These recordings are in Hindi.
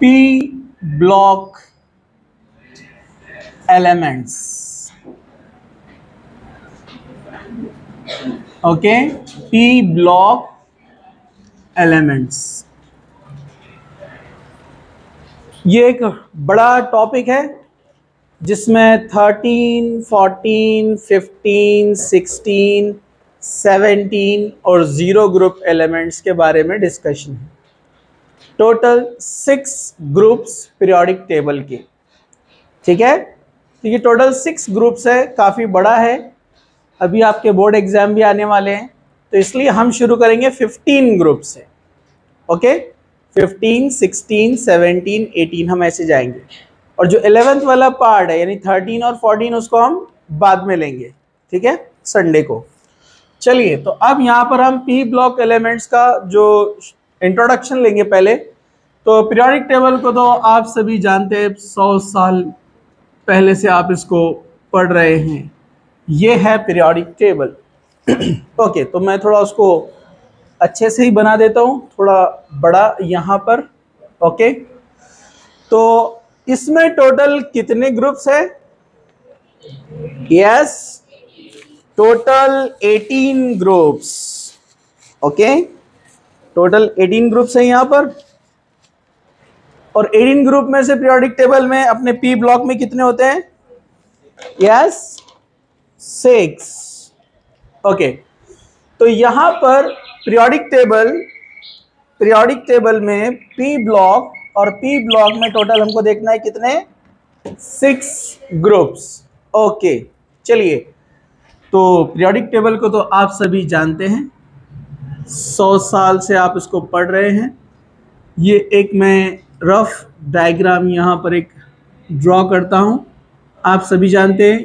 P block elements. Okay, P block elements, ये एक बड़ा टॉपिक है जिसमें 13, 14, 15, 16, 17 और 0 ग्रुप एलिमेंट्स के बारे में डिस्कशन है। टोटल 6 ग्रुप्स पीरियोडिक टेबल के, ठीक है। तो ये टोटल 6 ग्रुप्स है, काफ़ी बड़ा है। अभी आपके बोर्ड एग्जाम भी आने वाले हैं, तो इसलिए हम शुरू करेंगे 15 ग्रुप से। ओके, 15, 16, 17, 18 हम ऐसे जाएंगे, और जो 11th वाला पार्ट है यानी 13 और 14 उसको हम बाद में लेंगे, ठीक है, संडे को। चलिए, तो अब यहाँ पर हम पी ब्लॉक एलिमेंट्स का जो इंट्रोडक्शन लेंगे पहले। तो पीरियोडिक टेबल को तो आप सभी जानते हैं, 100 साल पहले से आप इसको पढ़ रहे हैं। ये है पीरियोडिक टेबल। ओके, तो मैं थोड़ा उसको अच्छे से ही बना देता हूँ, थोड़ा बड़ा यहाँ पर। ओके, तो इसमें टोटल कितने ग्रुप्स है? Yes, total 18 groups. Okay, total 18 groups है यहाँ पर। और 18 ग्रुप में से पीरियोडिक टेबल में अपने पी ब्लॉक में कितने होते हैं? यस, 6। ओके, तो यहाँ पर पीरियोडिक टेबल में पी ब्लॉक और पी ब्लॉक में टोटल हमको देखना है कितने? 6 ग्रुप्स। ओके, चलिए, तो पीरियोडिक टेबल को तो आप सभी जानते हैं, 100 साल से आप इसको पढ़ रहे हैं। ये एक मैं रफ डायग्राम यहाँ पर एक ड्रॉ करता हूँ। आप सभी जानते हैं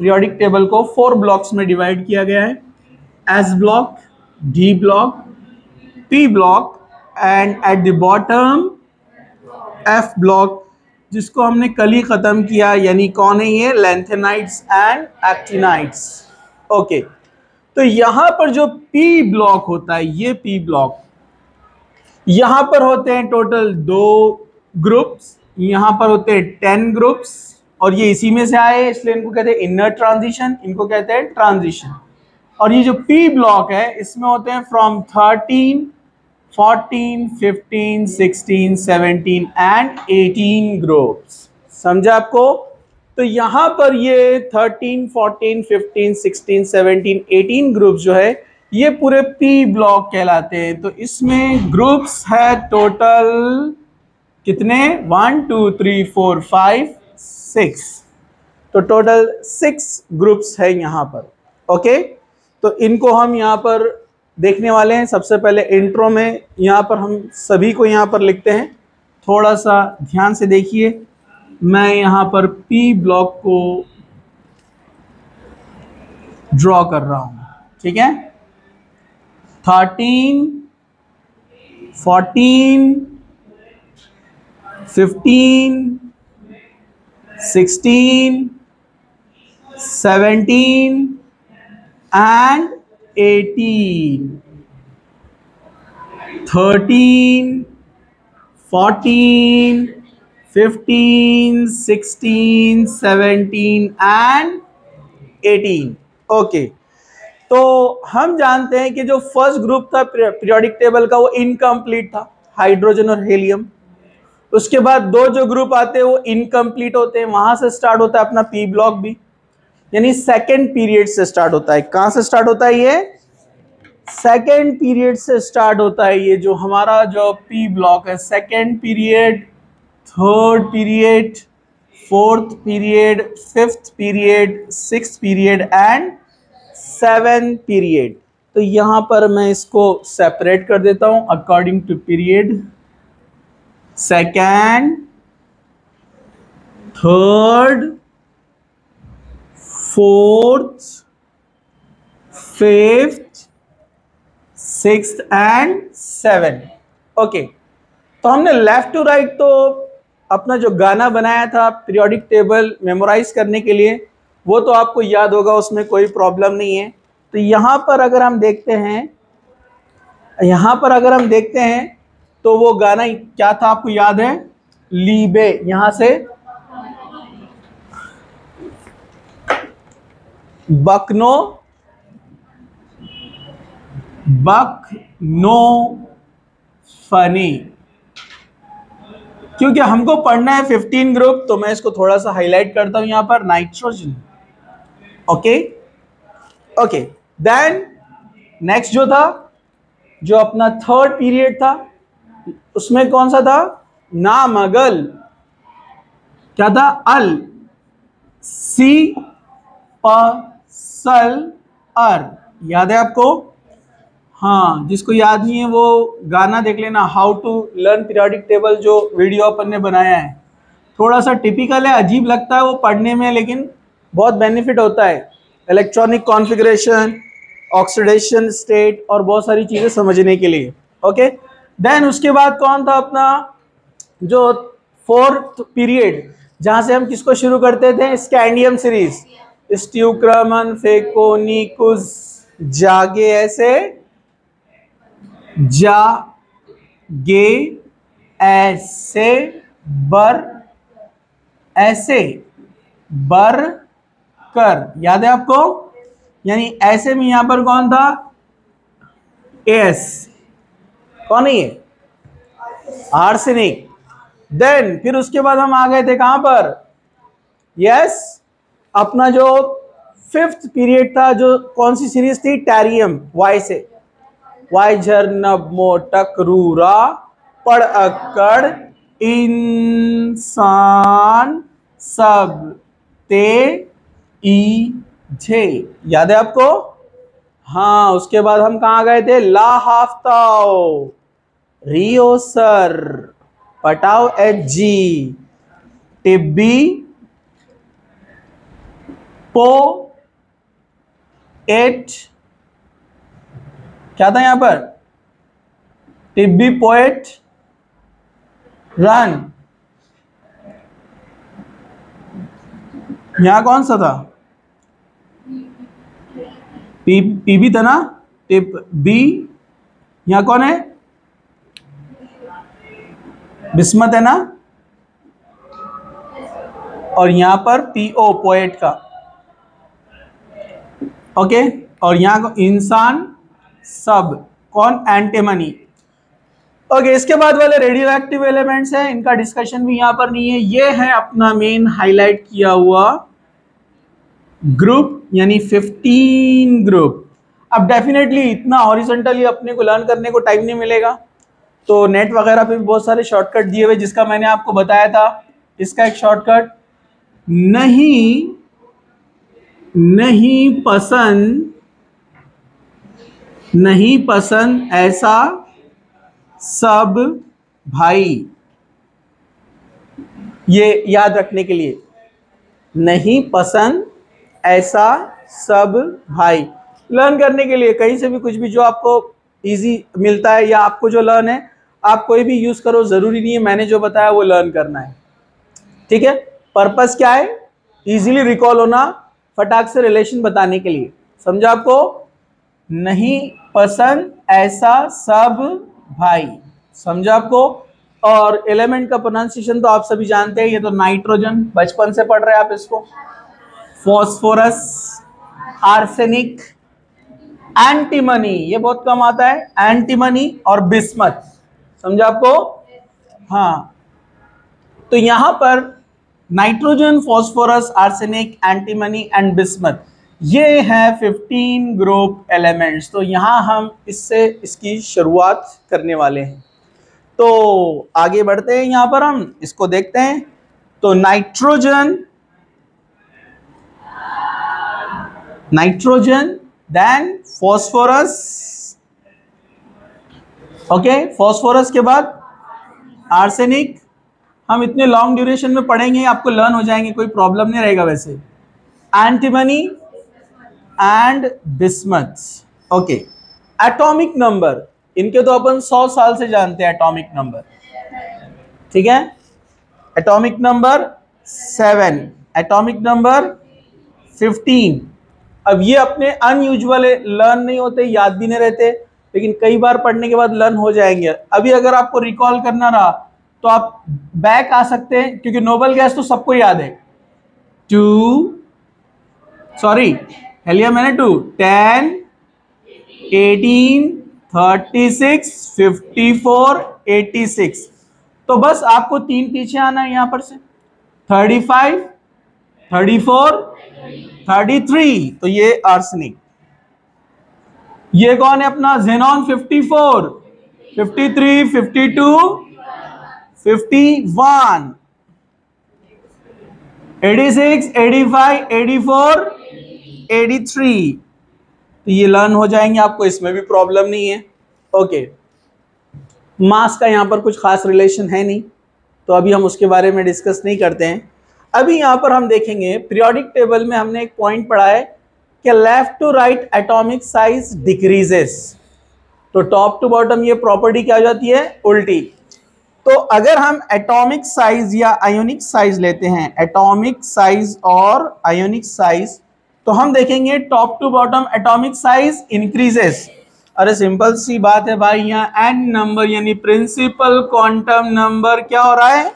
पीरियोडिक टेबल को 4 ब्लॉक्स में डिवाइड किया गया है, S block, D block, P block and at the bottom F block, जिसको हमने कल ही ख़त्म किया, यानी कौन है ये? Lanthanides and actinides. ओके, तो यहाँ पर जो पी ब्लॉक होता है, ये पी ब्लॉक, यहाँ पर होते हैं टोटल 2 ग्रुप्स, यहाँ पर होते हैं 10 ग्रुप्स, और ये इसी में से आए इसलिए इनको कहते हैं इनर ट्रांजिशन, इनको कहते हैं ट्रांजिशन। और ये जो पी ब्लॉक है इसमें होते हैं फ्रॉम 13, 14, 15, 16, 17 एंड 18 ग्रुप्स। समझा आपको? तो यहाँ पर ये 13, 14, 15, 16, 17, 18 ग्रुप्स जो है ये पूरे पी ब्लॉक कहलाते हैं। तो इसमें ग्रुप्स है टोटल कितने? 1, 2, 3, 4, 5, 6। तो टोटल 6 ग्रुप्स है यहाँ पर। ओके, तो इनको हम यहाँ पर देखने वाले हैं। सबसे पहले इंट्रो में यहाँ पर हम सभी को यहाँ पर लिखते हैं, थोड़ा सा ध्यान से देखिए। मैं यहाँ पर पी ब्लॉक को ड्रॉ कर रहा हूँ, ठीक है। 13, 14, 15, 16, 17 and 18, 13, 14, 15, 16, 17 and 18। ओके, तो हम जानते हैं कि जो फर्स्ट ग्रुप था पीरियोडिक टेबल का वो इनकम्प्लीट था, हाइड्रोजन और हेलियम। उसके बाद 2 जो ग्रुप आते हैं वो इनकम्प्लीट होते हैं, वहां से स्टार्ट होता है अपना पी ब्लॉक भी, यानी सेकेंड पीरियड से स्टार्ट होता है। कहां से स्टार्ट होता है? ये सेकेंड पीरियड से स्टार्ट होता है। ये जो हमारा जो पी ब्लॉक है, second period, third period, fourth period, fifth period, sixth period and 7th period. तो यहां पर मैं इसको सेपरेट कर देता हूं according to period. Second, third, fourth, fifth, sixth and 7th। Okay, तो हमने लेफ्ट टू राइट तो अपना जो गाना बनाया था पीरियोडिक टेबल मेमोराइज करने के लिए, वो तो आपको याद होगा, उसमें कोई प्रॉब्लम नहीं है। तो यहाँ पर अगर हम देखते हैं, तो वो गाना क्या था आपको याद है? लीबे, यहां से बकनो फनी। क्योंकि हमको पढ़ना है 15 ग्रुप, तो मैं इसको थोड़ा सा हाईलाइट करता हूं यहां पर, nitrogen. Okay okay, then next जो था, जो अपना थर्ड पीरियड था, उसमें कौन सा था? नामगल। क्या था? अल, सी, प, सल, अर। याद है आपको? हाँ, जिसको याद नहीं है वो गाना देख लेना, how to learn periodic table, जो वीडियो अपन ने बनाया है। थोड़ा सा टिपिकल है, अजीब लगता है वो पढ़ने में, लेकिन बहुत बेनिफिट होता है। इलेक्ट्रॉनिक कॉन्फ़िगरेशन, ऑक्सीडेशन स्टेट और बहुत सारी चीज़ें समझने के लिए। ओके, देन उसके बाद कौन था अपना जो फोर्थ पीरियड, जहाँ से हम किसको शुरू करते थे? स्कैंडियम सीरीज, स्ट्यूक्रमन, फेकोनिकुस, जागे, ऐसे जागे, ऐसे, बर, ऐसे, बर, कर। याद है आपको? यानी ऐसे में यहां पर कौन था? एस। कौन है ये? आर्सेनिक। देन फिर उसके बाद हम आ गए थे कहां पर? यस, अपना जो फिफ्थ पीरियड था, जो कौन सी सीरीज थी? टैरियम, वाई से, वाई झरनब मोटक रूरा पड़ अकड़ इंसान सब ते ई झे। याद है आपको? हाँ, उसके बाद हम कहा गए थे? ला हाफ्ताओ, रियो सर, पटाओ एच जी, टिब्बी, पो एट, क्या था यहां पर? टिब्बी, पोएट, रन। यहां कौन सा था? पी भी था ना? टिप बी। यहां कौन है? बिस्मत है ना? और यहां पर पीओ, पोएट का। ओके, और यहां इंसान सब, कौन? एंटीमनी। ओके, इसके बाद वाले रेडियो एक्टिव एलिमेंट्स हैं, इनका डिस्कशन भी यहां पर नहीं है। ये है अपना मेन हाईलाइट किया हुआ ग्रुप, यानी 15 ग्रुप। अब डेफिनेटली इतना हॉरिजॉन्टली अपने को लर्न करने को टाइम नहीं मिलेगा, तो नेट वगैरह पे भी बहुत सारे शॉर्टकट दिए हुए, जिसका मैंने आपको बताया था। इसका एक शॉर्टकट, नहीं पसंद ऐसा सब भाई। ये याद रखने के लिए, नहीं पसंद ऐसा सब भाई। लर्न करने के लिए कहीं से भी कुछ भी जो आपको इजी मिलता है, या आपको जो लर्न है, आप कोई भी यूज करो, जरूरी नहीं है मैंने जो बताया वो लर्न करना है। ठीक है, पर्पस क्या है? इजीली रिकॉल होना, फटाक से रिलेशन बताने के लिए। समझा आपको? नहीं पसंद ऐसा सब भाई, समझा आपको? और एलिमेंट का प्रोनाउंसिएशन तो आप सभी जानते हैं, ये तो नाइट्रोजन, बचपन से पढ़ रहे हैं आप इसको। फॉस्फोरस, आर्सेनिक, एंटीमनी, ये बहुत कम आता है, एंटीमनी और बिस्मथ। समझा आपको? हाँ, तो यहां पर nitrogen, phosphorus, arsenic, antimony and bismuth, ये है 15 ग्रुप एलिमेंट्स। तो यहां हम इसकी शुरुआत करने वाले हैं। तो आगे बढ़ते हैं, यहां पर हम इसको देखते हैं। तो nitrogen, then phosphorus. Okay, phosphorus के बाद आर्सेनिक। हम इतने लॉन्ग ड्यूरेशन में पढ़ेंगे, आपको लर्न हो जाएंगे, कोई प्रॉब्लम नहीं रहेगा वैसे। Antimony and bismuth. Okay, atomic number, इनके तो अपन 100 साल से जानते हैं एटॉमिक नंबर। ठीक है, एटॉमिक नंबर 7, एटॉमिक नंबर 15। अब ये अपने अनयूजुअल लर्न नहीं होते, याद भी नहीं रहते, लेकिन कई बार पढ़ने के बाद लर्न हो जाएंगे। अभी अगर आपको रिकॉल करना रहा तो आप बैक आ सकते हैं, क्योंकि नोबल गैस तो सबको याद है। 10, 18, 36, 54, 86। तो बस आपको 3 पीछे आना है यहां पर से, 35, 34, 33। तो ये आर्सेनिक। ये कौन है अपना जेनॉन? 54, 53, 52, 51, 86, 85, 84, 83। तो ये लर्न हो जाएंगे आपको, इसमें भी प्रॉब्लम नहीं है। ओके, मास का यहां पर कुछ खास रिलेशन है नहीं, तो अभी हम उसके बारे में डिस्कस नहीं करते हैं। अभी यहां पर हम देखेंगे पीरियोडिक टेबल में हमने एक पॉइंट पढ़ा है कि left to right atomic size decreases. तो टॉप टू बॉटम ये प्रॉपर्टी क्या हो जाती है? उल्टी। तो अगर हम एटॉमिक साइज या आयोनिक साइज लेते हैं, एटॉमिक साइज और आयोनिक साइज, तो हम देखेंगे top to bottom atomic size increases. अरे सिंपल सी बात है भाई, यहाँ n नंबर यानी प्रिंसिपल क्वांटम नंबर क्या हो रहा है?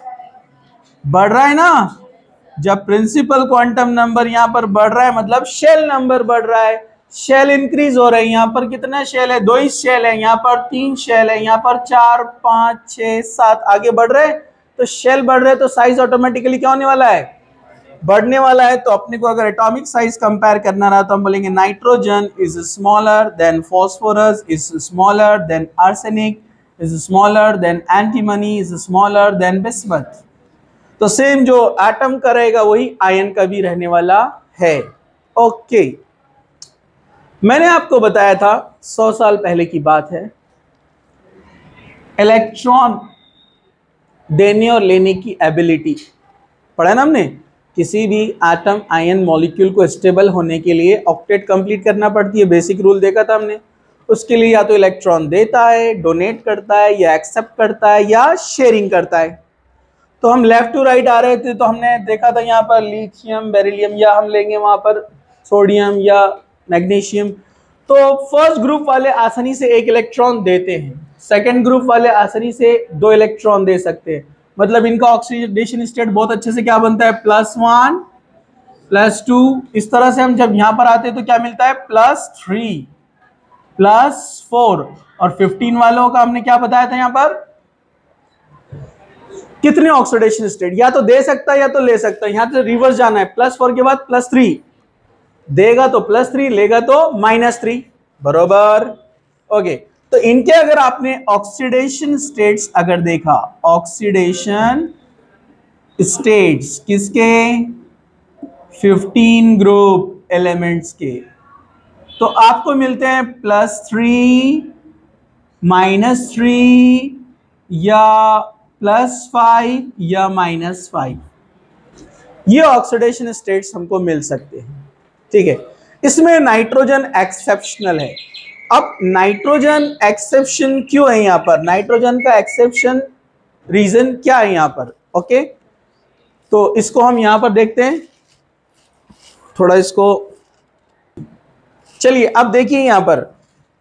बढ़ रहा है ना। जब प्रिंसिपल क्वांटम नंबर यहाँ पर बढ़ रहा है मतलब शेल नंबर बढ़ रहा है, शेल इंक्रीज हो रहे हैं। यहाँ पर कितना शेल है? 2 ही शेल है, यहाँ पर 3 शेल है, यहाँ पर 4, 5, 6, 7 आगे बढ़ रहे हैं। तो शेल बढ़ रहे हैं तो साइज ऑटोमेटिकली क्या होने वाला है? बढ़ने वाला है। तो अपने को अगर एटॉमिक साइज कंपेयर करना रहा तो हम बोलेंगे nitrogen is smaller than phosphorus, is smaller than arsenic, is smaller than antimony, is smaller than bismuth. तो सेम जो एटम का रहेगा वही आयन का भी रहने वाला है। ओके, मैंने आपको बताया था 100 साल पहले की बात है, इलेक्ट्रॉन देने और लेने की एबिलिटी पढ़ा ना हमने। किसी भी एटम आयन मॉलिक्यूल को स्टेबल होने के लिए ऑक्टेट कंप्लीट करना पड़ती है, बेसिक रूल देखा था हमने। उसके लिए या तो इलेक्ट्रॉन देता है, डोनेट करता है, या एक्सेप्ट करता है, या शेयरिंग करता है। तो हम लेफ्ट टू राइट आ रहे थे तो हमने देखा था यहाँ पर लिथियम, बेरिलियम, या हम लेंगे वहाँ पर सोडियम या मैग्नीशियम। तो फर्स्ट ग्रुप वाले आसानी से 1 इलेक्ट्रॉन देते हैं, सेकंड ग्रुप वाले आसानी से 2 इलेक्ट्रॉन दे सकते हैं। मतलब इनका ऑक्सीडेशन स्टेट बहुत अच्छे से क्या बनता है? +1, +2। इस तरह से हम जब यहाँ पर आते हैं तो क्या मिलता है? +3, +4। और 15 वालों का हमने क्या बताया था यहाँ पर? कितने ऑक्सीडेशन स्टेट? या तो दे सकता है या तो ले सकता है। यहां से रिवर्स जाना है, +4 के बाद +3 देगा तो +3, लेगा तो -3, बरोबर। ओके, तो इनके अगर आपने ऑक्सीडेशन स्टेट्स अगर देखा, ऑक्सीडेशन स्टेट्स किसके? 15 ग्रुप एलिमेंट्स के, तो आपको मिलते हैं +3, -3 या +5 या -5। ये ऑक्सीडेशन स्टेट्स हमको मिल सकते हैं, ठीक है। इसमें नाइट्रोजन एक्सेप्शनल है। अब नाइट्रोजन एक्सेप्शन क्यों है यहाँ पर? नाइट्रोजन का एक्सेप्शन रीजन क्या है यहाँ पर? ओके, तो इसको हम यहाँ पर देखते हैं थोड़ा इसको। चलिए अब देखिए यहाँ पर,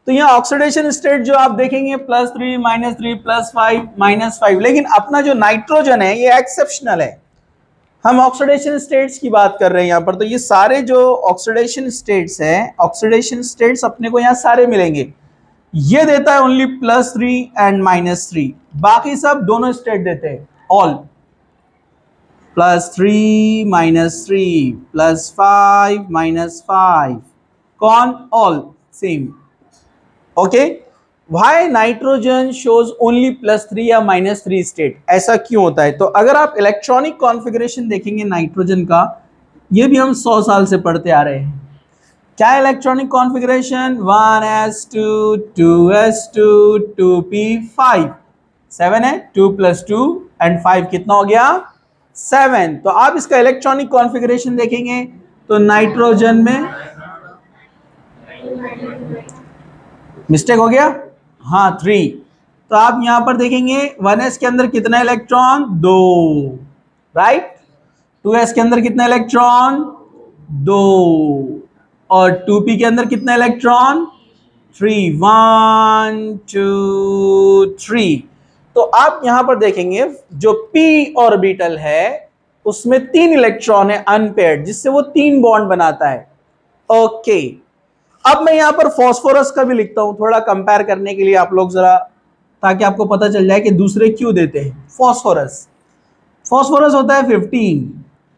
तो यहाँ ऑक्सीडेशन स्टेट जो आप देखेंगे +3, -3, +5, -5, लेकिन अपना जो नाइट्रोजन है ये एक्सेप्शनल है। हम ऑक्सीडेशन स्टेट्स की बात कर रहे हैं यहाँ पर। तो ये सारे जो ऑक्सीडेशन स्टेट्स हैं, ऑक्सीडेशन स्टेट्स अपने को यहाँ सारे मिलेंगे। ये देता है ओनली +3 एंड -3, बाकी सब दोनों स्टेट देते हैं ऑल। +3, -3, +5, -5, कौन? All same. Okay, why nitrogen shows only +3 या -3 स्टेट? ऐसा क्यों होता है? तो अगर आप इलेक्ट्रॉनिक कॉन्फ़िगरेशन देखेंगे नाइट्रोजन का, ये भी हम 100 साल से पढ़ते आ रहे हैं। क्या electronic configuration? 1s2, 2s2, 2p5, 7 है, 2 + 2 एंड 5 कितना हो गया? 7। तो आप इसका इलेक्ट्रॉनिक कॉन्फ़िगरेशन देखेंगे तो नाइट्रोजन में मिस्टेक हो गया, हाँ 3। तो आप यहां पर देखेंगे 1s के अंदर कितना इलेक्ट्रॉन? 2, राइट। 2s के अंदर कितना इलेक्ट्रॉन? 2। और 2p के अंदर कितना इलेक्ट्रॉन? 3, 1 2 3। तो आप यहां पर देखेंगे जो p ऑर्बिटल है उसमें 3 इलेक्ट्रॉन है अनपेयर्ड, जिससे वो 3 बॉन्ड बनाता है। ओके, अब मैं यहां पर फास्फोरस का भी लिखता हूं थोड़ा कंपेयर करने के लिए आप लोग जरा, ताकि आपको पता चल जाए कि दूसरे क्यों देते हैं। फास्फोरस होता है 15,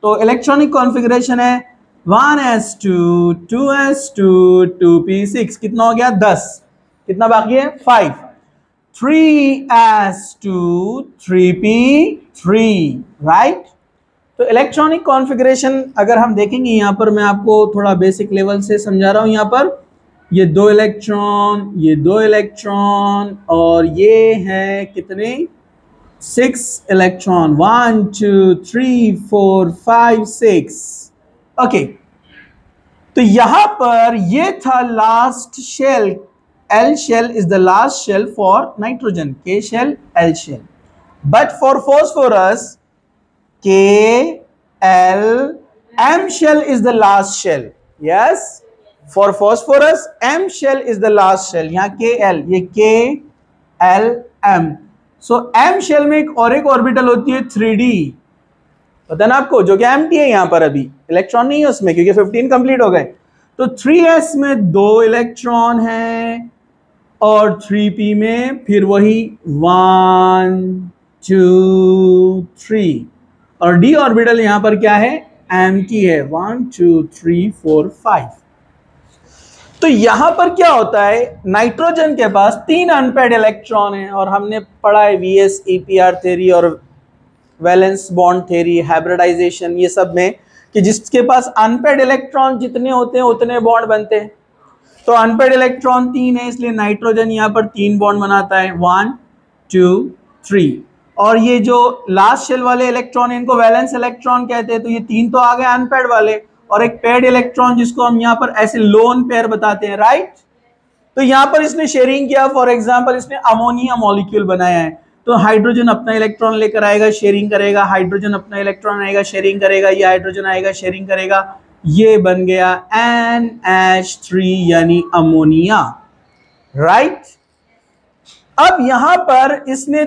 तो इलेक्ट्रॉनिक कॉन्फ़िगरेशन है 1s2 2s2 2p6, कितना हो गया 10, कितना बाकी है 5, 3s2 3p3, राइट। तो इलेक्ट्रॉनिक कॉन्फ़िगरेशन अगर हम देखेंगे यहां पर, मैं आपको थोड़ा बेसिक लेवल से समझा रहा हूं। यहां पर ये 2 इलेक्ट्रॉन, ये 2 इलेक्ट्रॉन, और ये है कितने 6 इलेक्ट्रॉन, 1 2 3 4 5 6। ओके, तो यहां पर ये था last shell, L shell is the last shell for nitrogen, K shell, L shell. But for phosphorus, K, L, M shell is the last shell. Yes, for phosphorus, M shell is the last shell. यहाँ K, L, ये K, L, M. So M shell में और एक ऑर्बिटल होती है 3D, पता ना आपको, जो कि एम्प्टी है यहाँ पर, अभी इलेक्ट्रॉन नहीं है उसमें क्योंकि 15 कंप्लीट हो गए। तो 3s में 2 इलेक्ट्रॉन हैं और 3p में फिर वही 1 2 3, और d ऑर्बिटल यहां पर क्या है एम्प्टी है 1 2 3 4 5। तो यहां पर क्या होता है, नाइट्रोजन के पास 3 अनपेयर्ड इलेक्ट्रॉन है, और हमने पढ़ा है वीएस ईपीआर थ्योरी और वैलेंस बॉन्ड थ्योरी, हाइब्रिडाइजेशन, ये सब में कि जिसके पास अनपेयर्ड इलेक्ट्रॉन जितने होते हैं उतने बॉन्ड बनते हैं। तो अनपेयर्ड इलेक्ट्रॉन 3 है, इसलिए नाइट्रोजन यहां पर 3 बॉन्ड बनाता है 1 2 3, और ये जो लास्ट शेल वाले इलेक्ट्रॉन है इनको वैलेंस इलेक्ट्रॉन कहते हैं। तो ये 3 तो आ गए अनपेयर्ड वाले, और एक पेयर्ड इलेक्ट्रॉन जिसको हम यहाँ पर ऐसे लोन पेयर बताते हैं, राइट। तो यहाँ पर इसने शेयरिंग किया, फॉर एग्जाम्पल इसने अमोनिया मॉलिक्यूल बनाया है, तो हाइड्रोजन अपना इलेक्ट्रॉन लेकर आएगा, शेयरिंग करेगा, हाइड्रोजन अपना इलेक्ट्रॉन आएगा, शेयरिंग करेगा, ये हाइड्रोजन आएगा, शेयरिंग करेगा, ये बन गया NH3 यानी अमोनिया, राइट। अब यहां पर इसने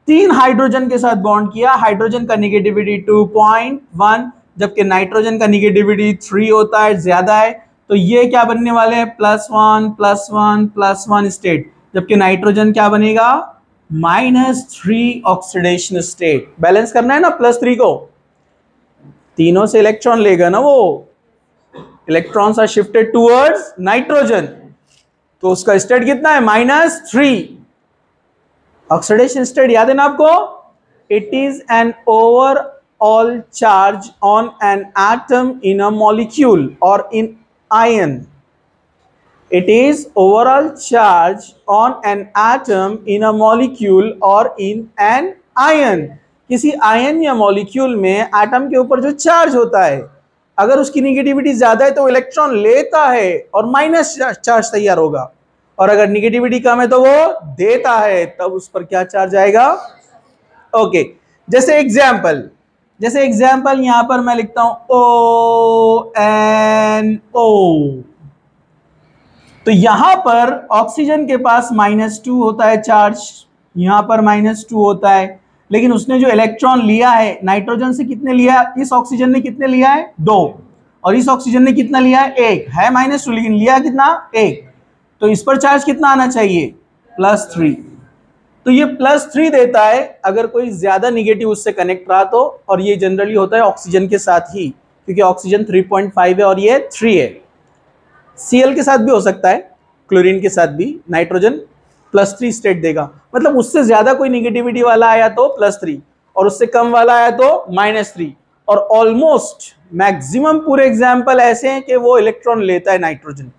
3 हाइड्रोजन के साथ बॉन्ड किया, हाइड्रोजन का निगेटिविटी 2.1, जबकि नाइट्रोजन का निगेटिविटी 3 होता है, ज्यादा है, तो ये क्या बनने वाले हैं +1 +1 +1 स्टेट, जबकि नाइट्रोजन क्या बनेगा -3 ऑक्सीडेशन स्टेट। बैलेंस करना है ना +3 को, तीनों से इलेक्ट्रॉन लेगा ना वो, electrons are shifted towards nitrogen, तो उसका स्टेट कितना है -3 ऑक्सीडेशन स्टेट, याद है ना आपको। It is an overall charge on an atom in a molecule और in ion. It is overall charge on an atom in a molecule or in an ion. किसी आयन या मॉलिक्यूल में एटम के ऊपर जो चार्ज होता है, अगर उसकी निगेटिविटी ज्यादा है तो इलेक्ट्रॉन लेता है और माइनस चार्ज तैयार होगा, और अगर निगेटिविटी कम है तो वो देता है, तब उस पर क्या चार्ज आएगा। ओके, जैसे एग्जाम्पल यहां पर मैं लिखता हूं ONO, तो यहां पर ऑक्सीजन के पास -2 होता है चार्ज, यहां पर -2 होता है, लेकिन उसने जो इलेक्ट्रॉन लिया है नाइट्रोजन से कितने लिया, इस ऑक्सीजन ने कितने लिया है 2, और इस ऑक्सीजन ने कितना लिया है 1, है -2 लेकिन लिया कितना 1, तो इस पर चार्ज कितना आना चाहिए +3, तो ये +3 देता है अगर कोई ज्यादा निगेटिव उससे कनेक्ट रहा तो, और ये जनरली होता है ऑक्सीजन के साथ ही, क्योंकि ऑक्सीजन 3.5 है और ये 3 है। Cl के साथ भी हो सकता है, क्लोरीन के साथ भी नाइट्रोजन +3 स्टेट देगा, मतलब उससे ज्यादा कोई निगेटिविटी वाला आया तो +3 और उससे कम वाला आया तो -3, और ऑलमोस्ट मैक्सिमम पूरे एग्जाम्पल ऐसे हैं कि वो इलेक्ट्रॉन लेता है नाइट्रोजन,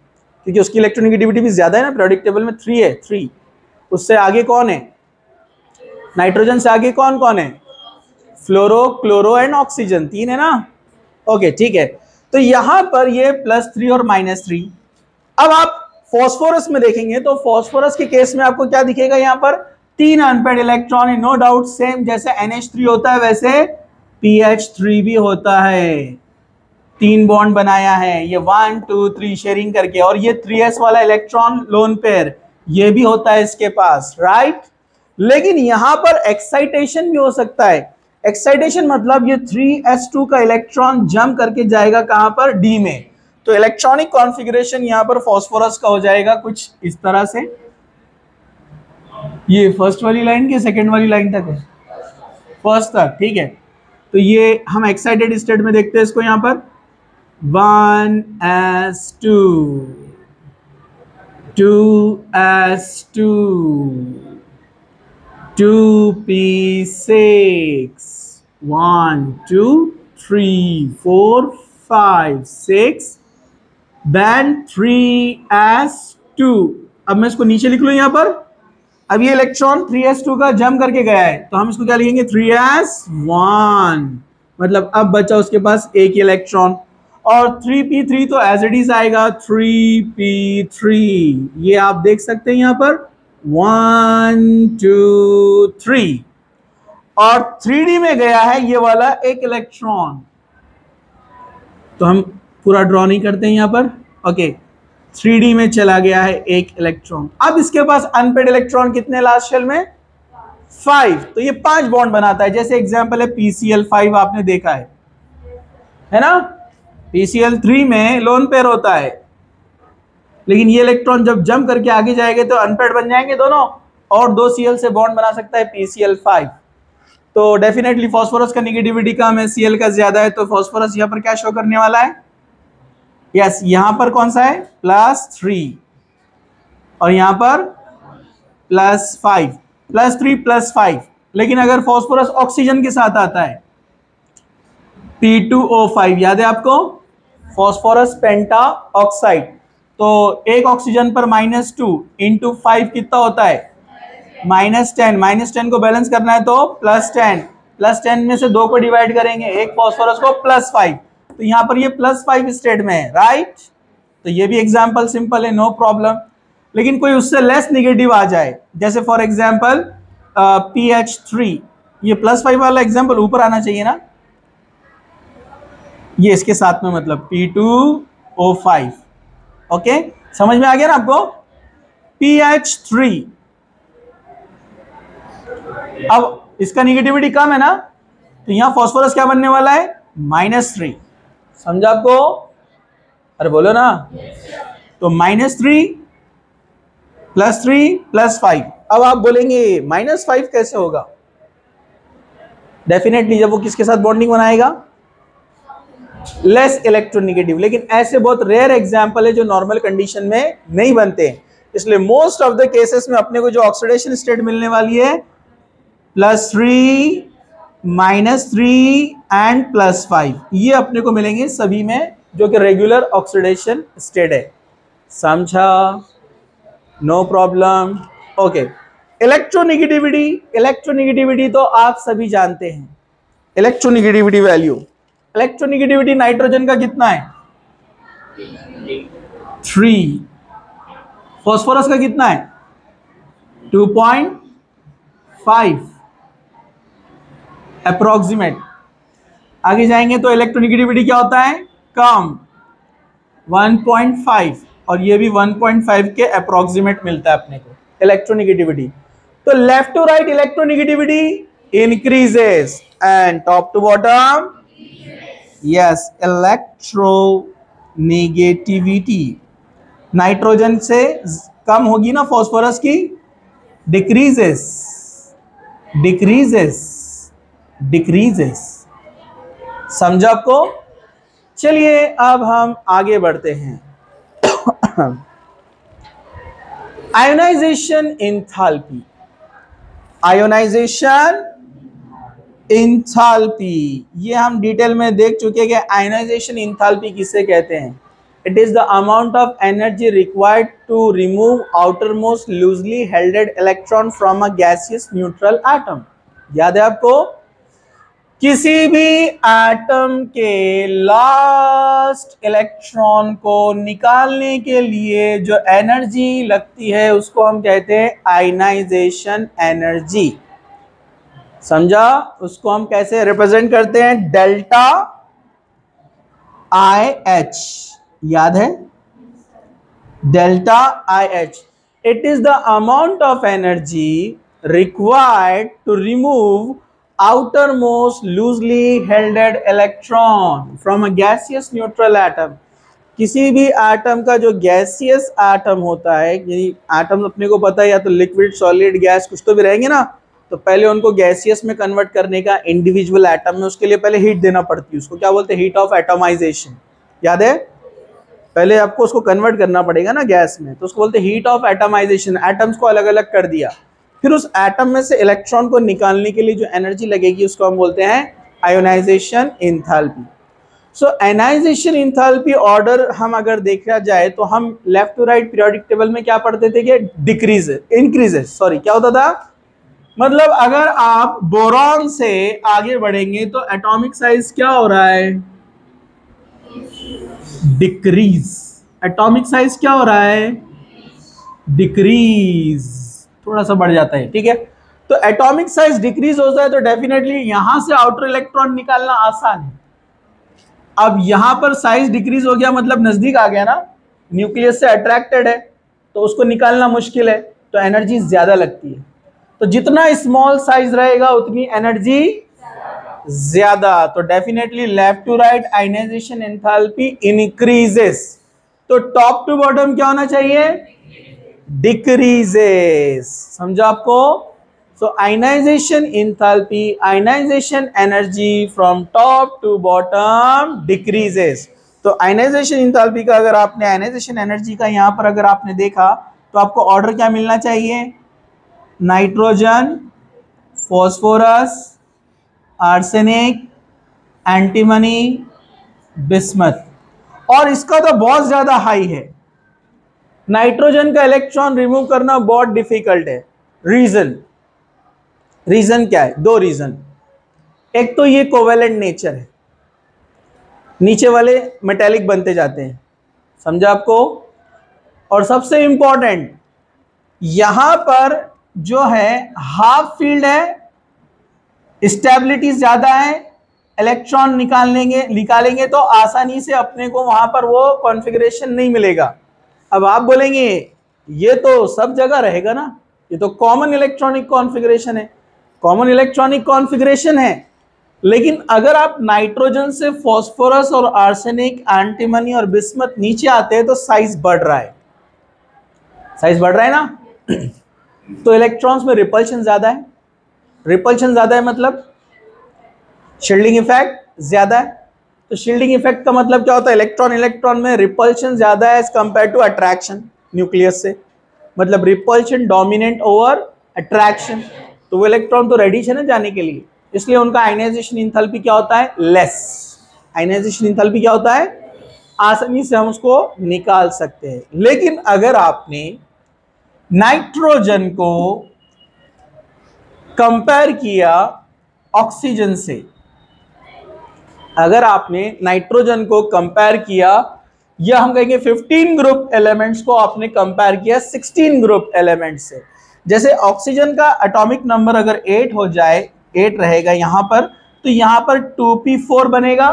क्योंकि उसकी इलेक्ट्रोनेगेटिविटी भी ज्यादा है ना, पीरियोडिक टेबल में 3 है, 3 उससे आगे कौन है, नाइट्रोजन से आगे कौन कौन है, फ्लोरो, क्लोरो एंड ऑक्सीजन, 3 है ना। ओके ठीक है, तो यहां पर ये +3 और -3। अब आप फॉस्फोरस में देखेंगे तो फॉस्फोरस के केस में आपको क्या दिखेगा, यहां पर 3 अनपेयर्ड इलेक्ट्रॉन है, नो डाउट, सेम जैसे NH3 होता है वैसे PH3 भी होता है, 3 बॉन्ड बनाया है, ये 1 2 3 शेयरिंग करके, और ये 3s वाला इलेक्ट्रॉन लोन पेयर ये भी होता है इसके पास, राइट। लेकिन यहां पर एक्साइटेशन भी हो सकता है। एक्साइटेशन मतलब ये 3s2 का इलेक्ट्रॉन जंप करके जाएगा कहां पर, डी में। तो इलेक्ट्रॉनिक कॉन्फ़िगरेशन यहां पर फास्फोरस का हो जाएगा कुछ इस तरह से। ये फर्स्ट वाली लाइन के सेकंड वाली लाइन तक है, फर्स्ट तक, ठीक है। तो ये हम एक्साइटेड स्टेट में देखते हैं इसको, यहां पर 1s2 2s2 2p6 1 2 3 4 5 6 then 3s2। अब मैं इसको नीचे लिख लूं यहां पर। अब ये इलेक्ट्रॉन 3s2 का जंप करके गया है, तो हम इसको क्या लिखेंगे, 3s1, मतलब अब बचा उसके पास एक इलेक्ट्रॉन। और 3p3 तो एज इट इज आएगा 3p3, ये आप देख सकते हैं यहां पर 1 2 3। और 3d में गया है ये वाला एक इलेक्ट्रॉन, तो हम पूरा ड्रॉ नहीं करते हैं यहां पर, ओके। 3d में चला गया है एक इलेक्ट्रॉन। अब इसके पास अनपेड इलेक्ट्रॉन कितने लास्ट शेल में, 5, तो ये 5 बॉन्ड बनाता है। जैसे एग्जांपल है PCl5, आपने देखा है ना, PCl3 में लोन पेयर होता है, लेकिन ये इलेक्ट्रॉन जब जंप करके आगे जाएंगे तो अनपेड बन जाएंगे दोनों, और 2 Cl से बॉन्ड बना सकता है PCl5। तो डेफिनेटली फास्फोरस का नेगेटिविटी कम है, Cl का ज्यादा है, तो फास्फोरस यहां पर क्या शो करने वाला है, यस, यहां पर कौन सा है, +3, और यहां पर +5, +3 +5। लेकिन अगर फास्फोरस ऑक्सीजन के साथ आता है, P2O5, याद है आपको, फास्फोरस पेंटा ऑक्साइड, तो एक ऑक्सीजन पर -2 इंटू 5 कितना होता है, -10। -10 को बैलेंस करना है तो +10, +10 में से 2 को डिवाइड करेंगे, एक फास्फोरस को +5, तो यहां पर ये +5 स्टेट में है, राइट। तो ये भी एग्जांपल सिंपल है, नो प्रॉब्लम। लेकिन कोई उससे लेस नेगेटिव आ जाए, जैसे फॉर एग्जांपल PH3, ये +5 वाला एग्जांपल ऊपर आना चाहिए ना, ये इसके साथ में, मतलब P2O5, ओके, समझ में आ गया ना आपको। PH3, अब इसका नेगेटिविटी कम है ना, तो यहां फास्फोरस क्या बनने वाला है, -3, समझा आपको, अरे बोलो ना। तो -3 +3 +5। अब आप बोलेंगे -5 कैसे होगा, डेफिनेटली जब वो किसके साथ बॉन्डिंग बनाएगा, लेस इलेक्ट्रोनेगेटिव। लेकिन ऐसे बहुत रेयर एग्जांपल है जो नॉर्मल कंडीशन में नहीं बनते हैं, इसलिए मोस्ट ऑफ द केसेस में अपने को जो ऑक्सीडेशन स्टेट मिलने वाली है +3 -3 एंड +5, ये अपने को मिलेंगे सभी में, जो कि रेगुलर ऑक्सीडेशन स्टेट है, समझा, नो प्रॉब्लम, ओके। इलेक्ट्रोनेगेटिविटी तो आप सभी जानते हैं, इलेक्ट्रोनेगेटिविटी वैल्यू, इलेक्ट्रोनेगेटिविटी नाइट्रोजन का कितना है, 3, फास्फोरस का कितना है, 2.5 अप्रोक्सीमेट। आगे जाएंगे तो इलेक्ट्रोनेगेटिविटी क्या होता है, कम, 1.5, और ये भी 1.5 के अप्रोक्सीमेट मिलता है अपने को इलेक्ट्रोनेगेटिविटी। तो left to right electronegativity increases and top to bottom, yes, electronegativity nitrogen से कम होगी ना फास्फोरस की, डिक्रीजेस डिक्रीजेस डिक्रीजेस, समझा आपको। चलिए अब हम आगे बढ़ते हैं। आयोनाइजेशन एंथैल्पी, आयोनाइजेशन एंथैल्पी, ये हम डिटेल में देख चुके हैं कि आयोनाइजेशन एंथैल्पी किसे कहते हैं। It is the amount of energy required to remove outermost loosely helded electron from a gaseous neutral atom. याद है आपको, किसी भी एटम के लास्ट इलेक्ट्रॉन को निकालने के लिए जो एनर्जी लगती है उसको हम कहते हैं आयनाइजेशन एनर्जी, समझा। उसको हम कैसे रिप्रेजेंट करते हैं, डेल्टा आई एच, याद है, delta I H, it is the amount of energy required to remove outermost loosely held electron from a gaseous neutral atom। किसी भी एटम का जो गैसियस एटम होता है, यानी एटम अपने को पता है या तो लिक्विड, सॉलिड, गैस कुछ तो भी रहेंगे ना, तो पहले उनको गैसियस में कन्वर्ट करने का इंडिविजुअल एटम में उसके लिए पहले हीट देना पड़ती है। उसको क्या बोलते हैं? हीट ऑफ एटमाइजेशन, याद है? पहले आपको उसको कन्वर्ट करना पड़ेगा ना गैस में, तो उसको बोलते हैं हीट ऑफ एटमाइजेशन। एटम्स को अलग अलग कर दिया, फिर उस एटम में से इलेक्ट्रॉन को निकालने के लिए जो एनर्जी लगेगी उसको हम बोलते हैं ionization enthalpy. So ionization enthalpy order हम अगर देखा जाए तो हम left to right periodic table में क्या पढ़ते थे कि डिक्रीजेस, इंक्रीजेस, सॉरी क्या होता था, मतलब अगर आप बोरॉन से आगे बढ़ेंगे तो एटॉमिक साइज क्या हो रहा है? डिक्रीज। एटॉमिक साइज क्या हो रहा है? डिक्रीज, थोड़ा सा बढ़ जाता है, ठीक है। तो एटॉमिक साइज डिक्रीज होता है तो डेफिनेटली यहां से आउटर इलेक्ट्रॉन निकालना आसान है। अब यहां पर साइज डिक्रीज हो गया मतलब नजदीक आ गया ना, न्यूक्लियस से अट्रैक्टेड है तो उसको निकालना मुश्किल है, तो एनर्जी ज्यादा लगती है। तो जितना स्मॉल साइज रहेगा उतनी एनर्जी ज्यादा, तो definitely left to right ionisation enthalpy increases. तो टॉप टू बॉटम क्या होना चाहिए? डिक्रीजेस। समझा आपको? So ionisation enthalpy, ionization energy from top to bottom decreases. तो आयनाइजेशन एंथैल्पी का अगर आपने आयनाइजेशन एनर्जी का यहां पर अगर आपने देखा तो आपको ऑर्डर क्या मिलना चाहिए? Nitrogen, phosphorus, arsenic, antimony, bismuth. और इसका तो बहुत ज्यादा हाई है, नाइट्रोजन का इलेक्ट्रॉन रिमूव करना बहुत डिफिकल्ट है। रीजन क्या है? दो रीजन। एक तो ये कोवेलेंट नेचर है, नीचे वाले मेटेलिक बनते जाते हैं, समझा आपको? और सबसे इंपॉर्टेंट यहां पर जो है हाफ फील्ड है, स्टेबिलिटी ज्यादा है, इलेक्ट्रॉन निकालेंगे तो आसानी से अपने को वहां पर वो कॉन्फ़िगरेशन नहीं मिलेगा। अब आप बोलेंगे ये तो सब जगह रहेगा ना, ये तो कॉमन इलेक्ट्रॉनिक कॉन्फ़िगरेशन है। कॉमन इलेक्ट्रॉनिक कॉन्फ़िगरेशन है, लेकिन अगर आप नाइट्रोजन से फॉस्फोरस और आर्सेनिक, एंटीमनी और बिस्मथ नीचे आते हैं तो साइज बढ़ रहा है, साइज बढ़ रहा है ना। तो इलेक्ट्रॉन्स में रिपल्शन ज्यादा है, रिपल्शन ज्यादा है मतलब शील्डिंग इफेक्ट ज्यादा है। तो शील्डिंग इफेक्ट का मतलब क्या होता है? इलेक्ट्रॉन इलेक्ट्रॉन में रिपल्शन ज्यादा है as compared to attraction nucleus से, मतलब रिपल्शन डोमिनेंट ओवर अट्रैक्शन। तो वो इलेक्ट्रॉन तो रेडी है ना जाने के लिए, इसलिए उनका आयनाइजेशन एंथैल्पी क्या होता है? लेस। आयनाइजेशन एंथैल्पी क्या होता है? आसानी से हम उसको निकाल सकते हैं। लेकिन अगर आपने नाइट्रोजन को कंपेयर किया ऑक्सीजन से, अगर आपने नाइट्रोजन को कंपेयर किया, या हम कहेंगे 15 ग्रुप एलिमेंट्स को आपने कंपेयर किया 16 ग्रुप एलिमेंट्स से, जैसे ऑक्सीजन का एटॉमिक नंबर अगर 8 हो जाए, 8 रहेगा यहां पर, तो यहां पर 2p4 बनेगा।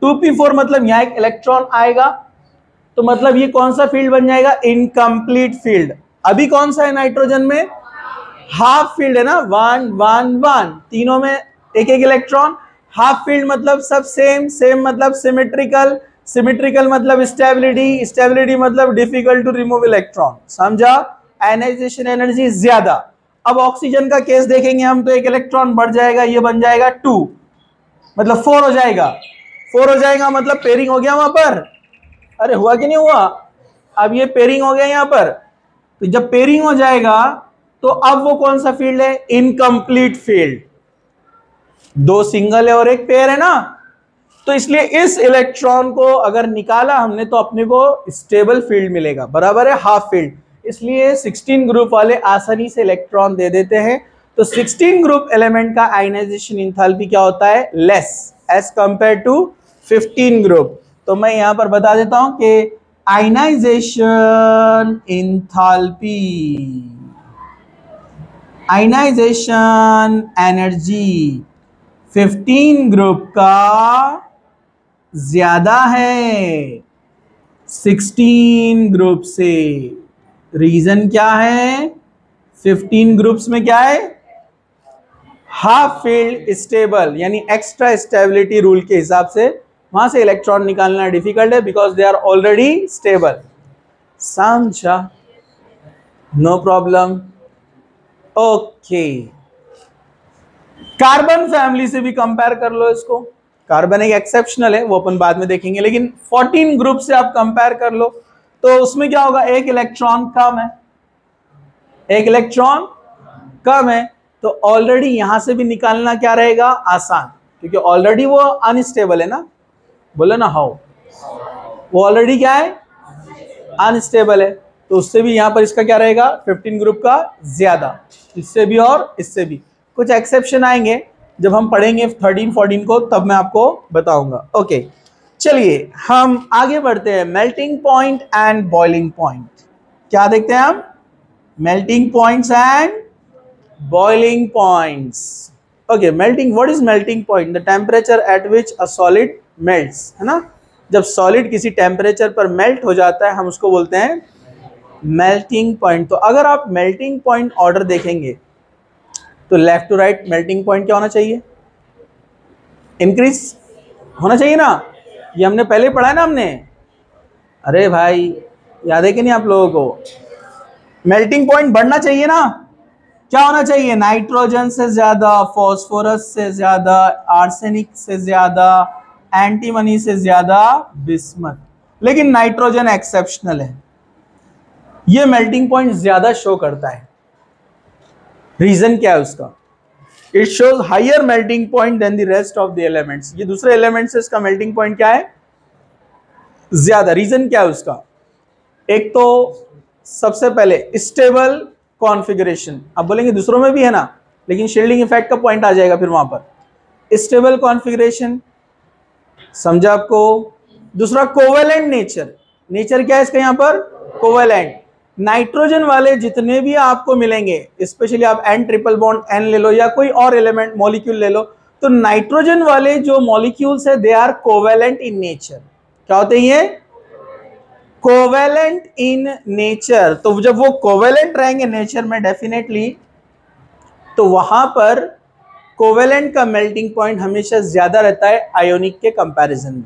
2p4 मतलब यहां एक इलेक्ट्रॉन आएगा, तो मतलब ये कौन सा फील्ड बन जाएगा? Incomplete field. अभी कौन सा है नाइट्रोजन में? हाफ फील्ड है ना, 1 1 1, तीनों में एक एक इलेक्ट्रॉन। हाफ फील्ड मतलब सब सेम, सेम मतलब सिमेट्रिकल, सिमेट्रिकल मतलब स्टेबिलिटी, स्टेबिलिटी मतलब डिफिकल्ट टू रिमूव इलेक्ट्रॉन। समझा? आयनाइजेशन एनर्जी ज्यादा। अब ऑक्सीजन का केस देखेंगे हम, तो एक इलेक्ट्रॉन बढ़ जाएगा, ये बन जाएगा 2, मतलब 4 हो जाएगा। 4 हो जाएगा मतलब पेयरिंग हो गया वहां पर। अरे हुआ कि नहीं हुआ? अब ये पेयरिंग हो गया यहां पर। तो जब पेयरिंग हो जाएगा तो अब वो कौन सा फील्ड है? Incomplete field. 2 सिंगल है और एक पेयर है ना, तो इसलिए इस इलेक्ट्रॉन को अगर निकाला हमने तो अपने को स्टेबल फील्ड मिलेगा, बराबर है हाफ फील्ड। इसलिए 16 ग्रुप वाले आसानी से इलेक्ट्रॉन दे देते हैं। तो 16 ग्रुप एलिमेंट का आयनाइजेशन एंथैल्पी क्या होता है? Less as compared to 15 group. तो मैं यहां पर बता देता हूं कि ionization enthalpy, ionization energy 15 group का ज्यादा है 16 ग्रुप से। रीजन क्या है? 15 ग्रुप्स में क्या है? हाफ फील्ड स्टेबल, यानी एक्स्ट्रा स्टेबिलिटी रूल के हिसाब से वहां से इलेक्ट्रॉन निकालना डिफिकल्ट है, because they are already stable. समझा? No problem. Okay, carbon family से भी कंपेयर कर लो इसको। कार्बन एक एक्सेप्शनल है, वो अपन बाद में देखेंगे, लेकिन 14 ग्रुप से आप कंपेयर कर लो तो उसमें क्या होगा? एक इलेक्ट्रॉन कम है, एक इलेक्ट्रॉन कम है, तो ऑलरेडी यहां से भी निकालना क्या रहेगा? आसान, क्योंकि ऑलरेडी वो अनस्टेबल है ना। बोलो ना हाउ, वो ऑलरेडी क्या है? अनस्टेबल है, तो उससे भी यहां पर इसका क्या रहेगा? 15 ग्रुप का ज्यादा, इससे भी और इससे भी। कुछ एक्सेप्शन आएंगे जब हम पढ़ेंगे 13 14 को, तब मैं आपको बताऊंगा। ओके, चलिए हम आगे बढ़ते हैं। Melting point and boiling point, क्या देखते हैं हम? Melting points and boiling points. Okay, melting, what is melting point? The temperature at which a solid melts, है ना। जब सॉलिड किसी टेम्परेचर पर मेल्ट हो जाता है हम उसको बोलते हैं मेल्टिंग पॉइंट। तो अगर आप मेल्टिंग पॉइंट ऑर्डर देखेंगे तो left to right melting point क्या होना चाहिए? इंक्रीज होना चाहिए ना। ये हमने पहले पढ़ा है ना हमने। अरे भाई, याद है कि नहीं आप लोगों को? मेल्टिंग पॉइंट बढ़ना चाहिए ना। क्या होना चाहिए? नाइट्रोजन से ज्यादा, फॉस्फोरस से ज्यादा, आर्सेनिक से ज्यादा, एंटीमनी से ज्यादा बिस्मथ। लेकिन नाइट्रोजन एक्सेप्शनल है, ये मेल्टिंग पॉइंट ज्यादा शो करता है। रीजन क्या है उसका? It shows higher melting point than the rest of the elements. ये दूसरे एलिमेंट्स से इसका मेल्टिंग पॉइंट क्या है? ज्यादा। रीजन क्या है उसका? एक तो सबसे पहले स्टेबल कॉन्फ़िगरेशन। आप बोलेंगे दूसरों में भी है ना, लेकिन शील्डिंग इफेक्ट का पॉइंट आ जाएगा फिर वहां पर। स्टेबल कॉन्फ़िगरेशन, समझा आपको? दूसरा कोवेलेंट नेचर। नेचर क्या है इसका यहाँ पर? कोवेलेंट। नाइट्रोजन वाले जितने भी आपको मिलेंगे, स्पेशली आप N ट्रिपल बॉन्ड N ले लो या कोई और एलिमेंट मॉलिक्यूल ले लो, तो नाइट्रोजन वाले जो मॉलिक्यूल्स है they are covalent in nature. क्या होते हैं? Covalent in nature. तो जब वो कोवेलेंट रहेंगे नेचर में डेफिनेटली, तो वहां पर कोवेलेंट का मेल्टिंग पॉइंट हमेशा ज्यादा रहता है आयोनिक के कंपैरिजन में।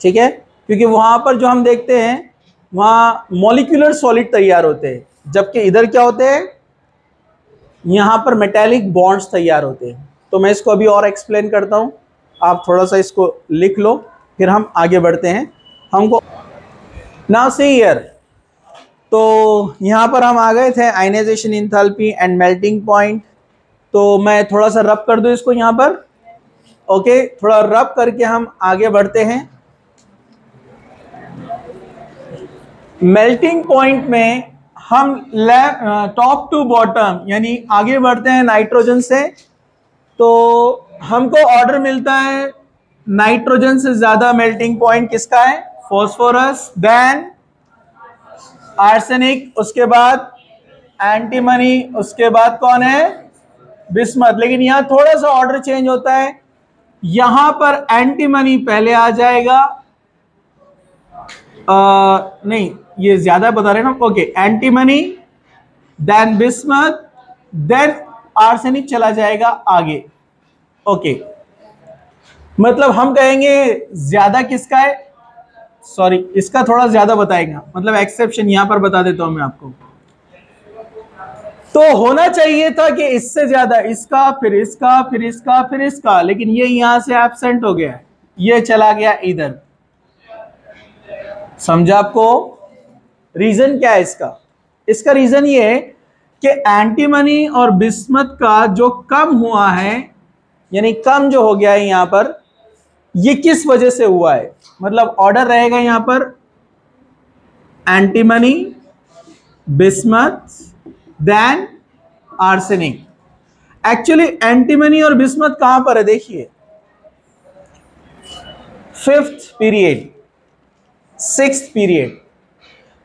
ठीक है, क्योंकि वहां पर जो हम देखते हैं वहां मॉलिक्यूलर सॉलिड तैयार होते हैं, जबकि इधर क्या होते हैं? यहां पर मेटेलिक बॉन्ड्स तैयार होते हैं। तो मैं इसको अभी और एक्सप्लेन करता हूं, आप थोड़ा सा इसको लिख लो, फिर हम आगे बढ़ते हैं। हमको नाउ सी हियर, तो यहां पर हम आ गए थे ionization enthalpy and melting point. तो मैं थोड़ा सा रब कर दूं इसको यहां पर। ओके, थोड़ा रब करके हम आगे बढ़ते हैं। मेल्टिंग पॉइंट में हम टॉप टू बॉटम यानी आगे बढ़ते हैं नाइट्रोजन से, तो हमको ऑर्डर मिलता है नाइट्रोजन से ज्यादा मेल्टिंग पॉइंट किसका है? फॉस्फोरस, देन आर्सेनिक, उसके बाद एंटीमनी, उसके बाद कौन है? बिस्मथ। लेकिन यहां थोड़ा सा ऑर्डर चेंज होता है, यहां पर एंटीमनी पहले आ जाएगा। नहीं, ये ज्यादा बता रहे हैं ना। Okay, antimony, then bismuth, then arsenic चला जाएगा आगे। ओके, मतलब हम कहेंगे ज्यादा किसका है? सॉरी, इसका थोड़ा ज्यादा बताएगा, मतलब एक्सेप्शन यहां पर बता देता हूं मैं आपको। तो होना चाहिए था कि इससे ज्यादा इसका, फिर इसका, फिर इसका, फिर इसका, लेकिन ये यहां से एब्सेंट हो गया, ये चला गया इधर। समझा आपको? रीजन क्या है इसका? इसका रीजन ये है कि एंटीमनी और बिस्मथ का जो कम हुआ है, यानी कम जो हो गया है यहां पर, ये किस वजह से हुआ है? मतलब ऑर्डर रहेगा यहां पर antimony, bismuth, then arsenic. Actually antimony और बिस्मथ कहां पर है? देखिए, 5th पीरियड, 6th पीरियड।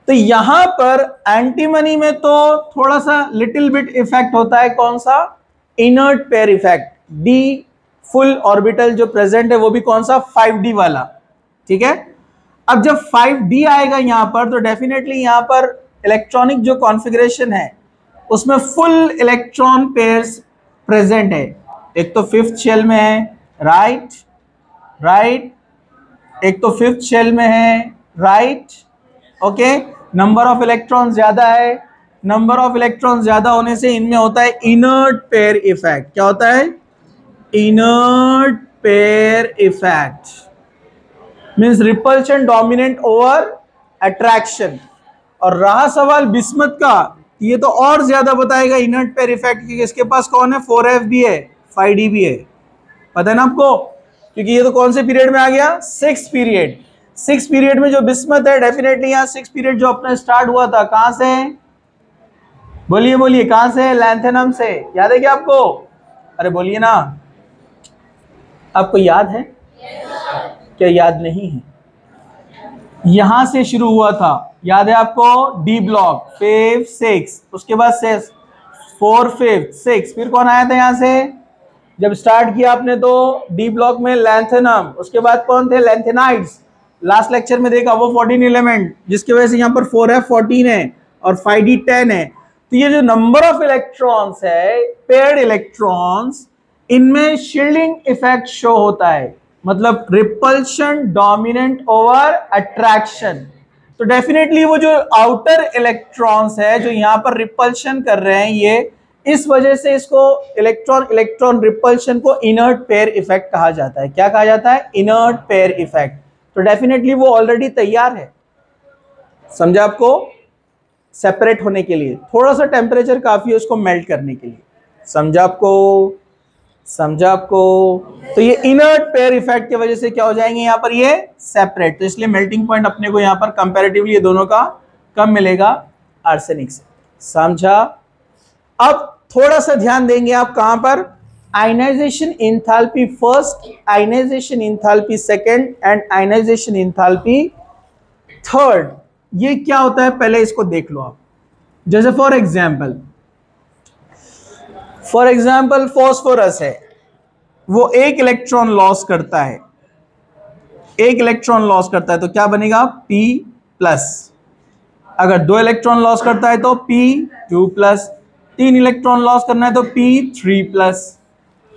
तो यहां पर एंटीमनी में तो थोड़ा सा लिटिल बिट इफेक्ट होता है। कौन सा? Inert pair effect. D full orbital जो प्रेजेंट है वो भी कौन सा? 5D वाला। ठीक है। अब जब 5d आएगा यहां पर, तो डेफिनेटली यहां पर इलेक्ट्रॉनिक जो कॉन्फ़िगरेशन है उसमें फुल इलेक्ट्रॉन पेयर्स प्रेजेंट है। एक तो 5th शेल में है, राइट, एक तो 5th शेल में है, right, okay. Number of electron ज्यादा है, नंबर ऑफ इलेक्ट्रॉन ज्यादा होने से इनमें होता है इनर्ट पेयर इफेक्ट। क्या होता है? Inert pair effect, means repulsion dominant over attraction. और रहा सवाल बिस्मथ का, ये तो और ज्यादा बताएगा इनर्ट पेयर इफेक्ट, क्योंकि इसके पास कौन है? 4f भी है, 5d भी है, पता है ना आपको, क्योंकि ये तो कौन से पीरियड में आ गया? 6th period. 6th पीरियड में जो बिस्मथ है, डेफिनेटली यहाँ 6th पीरियड जो अपना स्टार्ट हुआ था, कहां से? बोलिए बोलिए, कहां से? लैंथेनम से। याद है क्या आपको? अरे बोलिए ना, आपको याद है? क्या याद नहीं है? यहां से शुरू हुआ था, याद है आपको? डी ब्लॉक 5, 6, उसके बाद 4, 5, 6, फिर कौन आया था यहां से? जब स्टार्ट किया आपने तो डी ब्लॉक में लैंथेनम, उसके बाद कौन थे? लैंथेनाइड्स। लास्ट लेक्चर में देखा वो 14 एलिमेंट, जिसकी वजह से यहाँ पर 4f 14 है और 5d 10 है। तो ये जो नंबर ऑफ इलेक्ट्रॉन्स है, पेयर्ड इलेक्ट्रॉन्स, इनमें शील्डिंग इफेक्ट शो होता है, मतलब रिपल्शन डोमिनेंट ओवर अट्रैक्शन। तो डेफिनेटली वो जो आउटर इलेक्ट्रॉन्स है जो यहाँ पर रिपल्शन कर रहे हैं, ये इस वजह से इसको इलेक्ट्रॉन रिपल्शन को इनर्ट पेयर इफेक्ट कहा जाता है। क्या कहा जाता है? Inert pair effect. तो डेफिनेटली वो ऑलरेडी तैयार है, समझा आपको? सेपरेट होने के लिए थोड़ा सा टेम्परेचर काफी है उसको मेल्ट करने के लिए, समझा आपको? समझा आपको? तो ये इनर्ट पेयर इफेक्ट की वजह से क्या हो जाएंगे यहाँ पर? ये सेपरेट। तो इसलिए मेल्टिंग पॉइंट अपने को यहाँ पर कंपैरेटिवली ये दोनों का कम मिलेगा आर्सेनिक से, समझा? अब थोड़ा सा ध्यान देंगे आप कहां पर? Ionization enthalpy first, ionization enthalpy second and ionization enthalpy third. ये क्या होता है पहले इसको देख लो आप। जैसे फॉर एग्जांपल फास्फोरस है, वो एक इलेक्ट्रॉन लॉस करता है, एक इलेक्ट्रॉन लॉस करता है तो क्या बनेगा? P+। अगर 2 इलेक्ट्रॉन लॉस करता है तो P2+, 3 इलेक्ट्रॉन लॉस करना है तो P3+।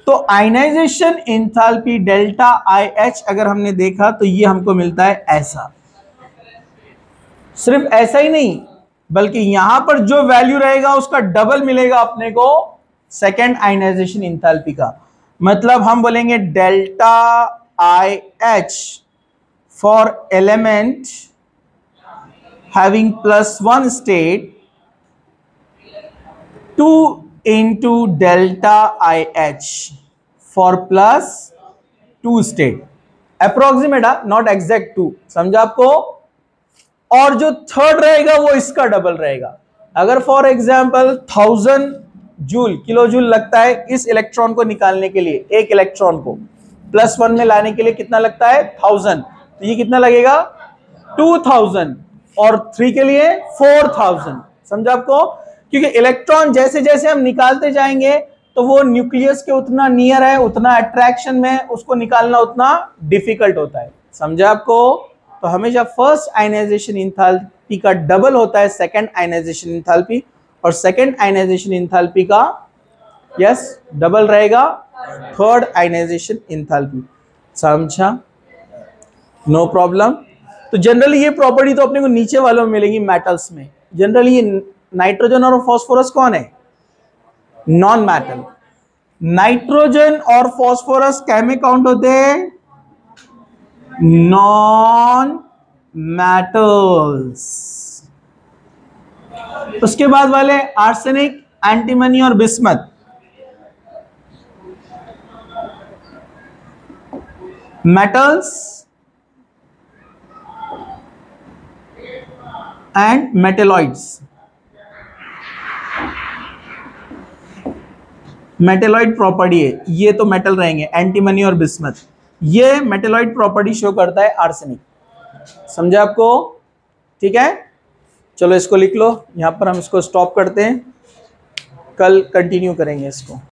तो आयनाइजेशन इंथैल्पी डेल्टा IH अगर हमने देखा तो ये हमको मिलता है ऐसा। सिर्फ ऐसा ही नहीं, बल्कि यहां पर जो वैल्यू रहेगा उसका डबल मिलेगा अपने को सेकेंड आयनाइजेशन इंथैल्पी का। मतलब हम बोलेंगे delta IH for element having +1 state 2 into delta IH for +2 state. Approximate, not exact 2, समझा आपको? और जो थर्ड रहेगा वो इसका डबल रहेगा। अगर for example 1000 joule, kilo joule लगता है इस इलेक्ट्रॉन को निकालने के लिए, एक इलेक्ट्रॉन को +1 में लाने के लिए कितना लगता है? 1000। तो ये कितना लगेगा? 2000। और 3 के लिए 4000, समझा आपको? क्योंकि इलेक्ट्रॉन जैसे जैसे हम निकालते जाएंगे तो वो न्यूक्लियस के उतना नियर है, उतना अट्रैक्शन में, उसको निकालना उतना डिफिकल्ट होता है, समझा आपको? तो हमेशा फर्स्ट आयनाइजेशन इंथैल्पी का डबल होता है सेकंड आयनाइजेशन इंथैल्पी, और सेकंड आयनाइजेशन इंथैल्पी का यस डबल रहेगा थर्ड आयनाइजेशन इंथैल्पी, समझा? No problem. तो जनरली ये प्रॉपर्टी तो अपने को नीचे वालों में मिलेगी मेटल्स में। जनरली ये नाइट्रोजन और फास्फोरस कौन है? Non metal. नाइट्रोजन और फास्फोरस क्या में काउंट होते हैं? Non metals. उसके बाद वाले आर्सेनिक, एंटीमनी और bismuth, metals and metalloids. Metalloid property है, ये तो मेटल रहेंगे, एंटीमनी और बिस्मथ। ये मेटेलॉइड प्रॉपर्टी शो करता है आर्सेनिक, समझा आपको? ठीक है, चलो इसको लिख लो। यहां पर हम इसको स्टॉप करते हैं, कल कंटिन्यू करेंगे इसको।